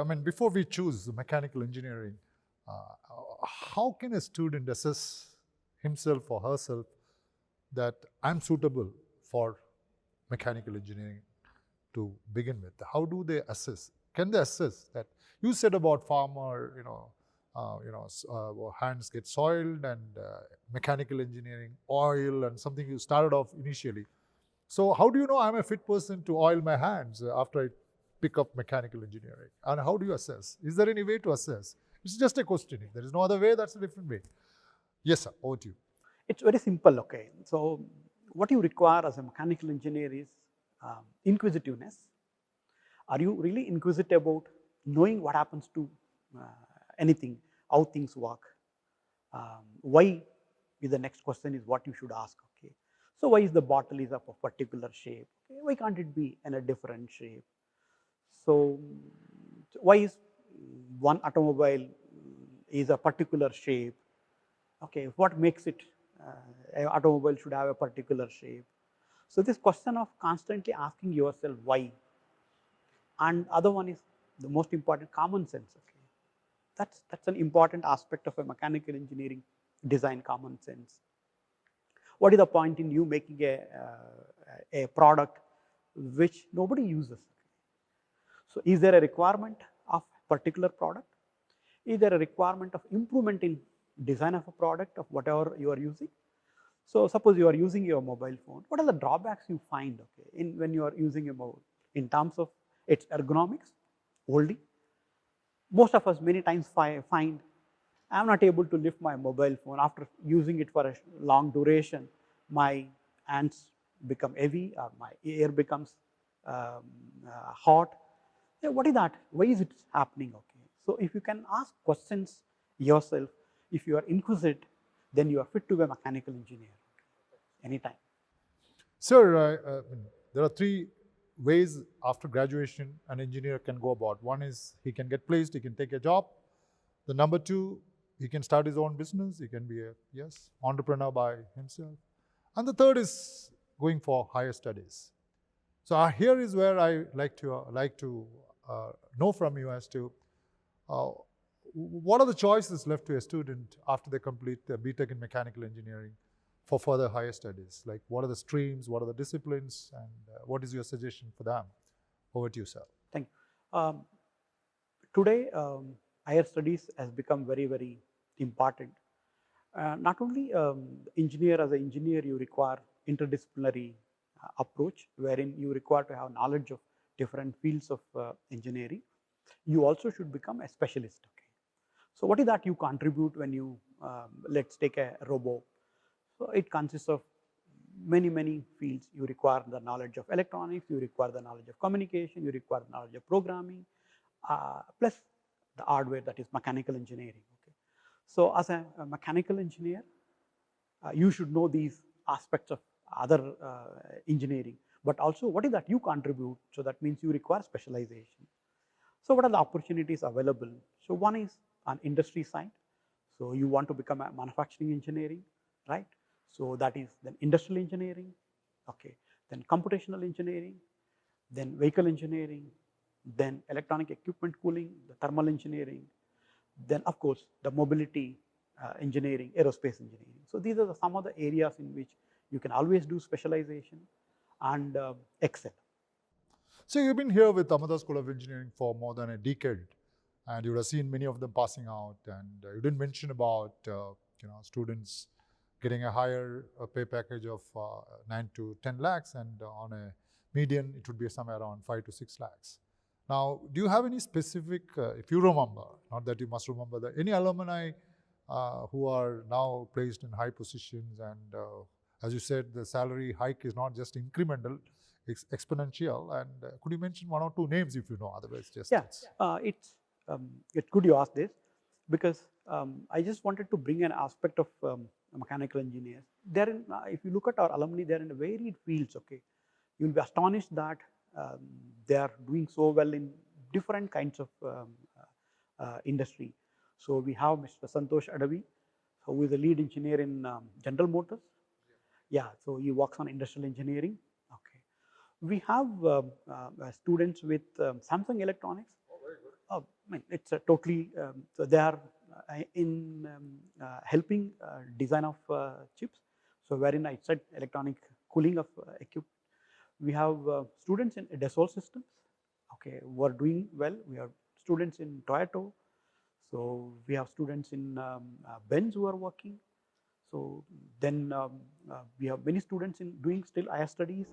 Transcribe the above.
mean, before we choose mechanical engineering, how can a student assess himself or herself that I'm suitable for mechanical engineering to begin with? How do they assess? Can they assess that? You said about farmer, hands get soiled, and mechanical engineering, oil, and something you started off initially. So how do you know I'm a fit person to oil my hands after I pick up mechanical engineering? And how do you assess? Is there any way to assess? It's just a question. If there is no other way, that's a different way. Yes, sir. Over to you. It's very simple, okay. So what you require as a mechanical engineer is inquisitiveness. Are you really inquisitive about knowing what happens to anything, how things work? Why is the next question is what you should ask, okay. So why is the bottle is of a particular shape? Okay? Why can't it be in a different shape? So why is one automobile is a particular shape? Okay, what makes it an automobile should have a particular shape? So this question of constantly asking yourself why, and other one is the most important, common sense. Okay, that's an important aspect of a mechanical engineering design, common sense. What is the point in you making a product which nobody uses? So is there a requirement of particular product? Is there a requirement of improvement in design of a product of whatever you are using? So suppose you are using your mobile phone, what are the drawbacks you find, okay, when you are using a mobile in terms of its ergonomics, holding? Most of us many times find I'm not able to lift my mobile phone after using it for a long duration. My hands become heavy, or my ear becomes hot. Yeah, what is that? Why is it happening? Okay. So if you can ask questions yourself, if you are inquisitive, then you are fit to be a mechanical engineer anytime. Sir, there are three ways after graduation an engineer can go about. One is he can get placed, he can take a job. The number two, he can start his own business. He can be a entrepreneur by himself. And the third is going for higher studies. So here is where I like to know from you as to what are the choices left to a student after they complete their BTech in mechanical engineering for further higher studies? Like, what are the streams, what are the disciplines, and what is your suggestion for them? Over to you, sir. Thank you. Today, higher studies has become very, very important. Not only engineer, as an engineer, you require interdisciplinary approach, wherein you require to have knowledge of different fields of engineering. You also should become a specialist. Okay. So what is that you contribute when you, let's take a robo. So it consists of many, many fields. You require the knowledge of electronics, you require the knowledge of communication, you require the knowledge of programming, plus the hardware, that is mechanical engineering. Okay. So as a mechanical engineer, you should know these aspects of other engineering, but also what is that you contribute. So that means you require specialization. So what are the opportunities available? So one is on industry side. So you want to become a manufacturing engineering, right? So that is then industrial engineering, okay, then computational engineering, then vehicle engineering, then electronic equipment cooling, the thermal engineering, then of course the mobility engineering, aerospace engineering. So these are some of the areas in which you can always do specialization and excel. So you've been here with Amrita School of Engineering for more than a decade, and you would have seen many of them passing out. And you didn't mention about students getting a higher pay package of 9 to 10 lakhs, and on a median it would be somewhere around 5 to 6 lakhs. Now, do you have any specific, if you remember, not that you must remember, any alumni who are now placed in high positions, and as you said, the salary hike is not just incremental, it's exponential, and could you mention one or two names if you know, otherwise just... Yeah, it's good you asked this, because I just wanted to bring an aspect of mechanical engineers. They're in, if you look at our alumni, they're in varied fields, okay. You'll be astonished that they are doing so well in different kinds of industry. So we have Mr. Santosh Adavi, who is a lead engineer in General Motors. Yeah, so he works on industrial engineering. Okay, we have students with Samsung Electronics. Oh, very good. It's a totally, so they are in helping design of chips. So wherein I said electronic cooling of equipment. We have students in Dassault systems, okay, who are doing well. We have students in Toyota. So we have students in Benz who are working. So then we have many students in doing still higher studies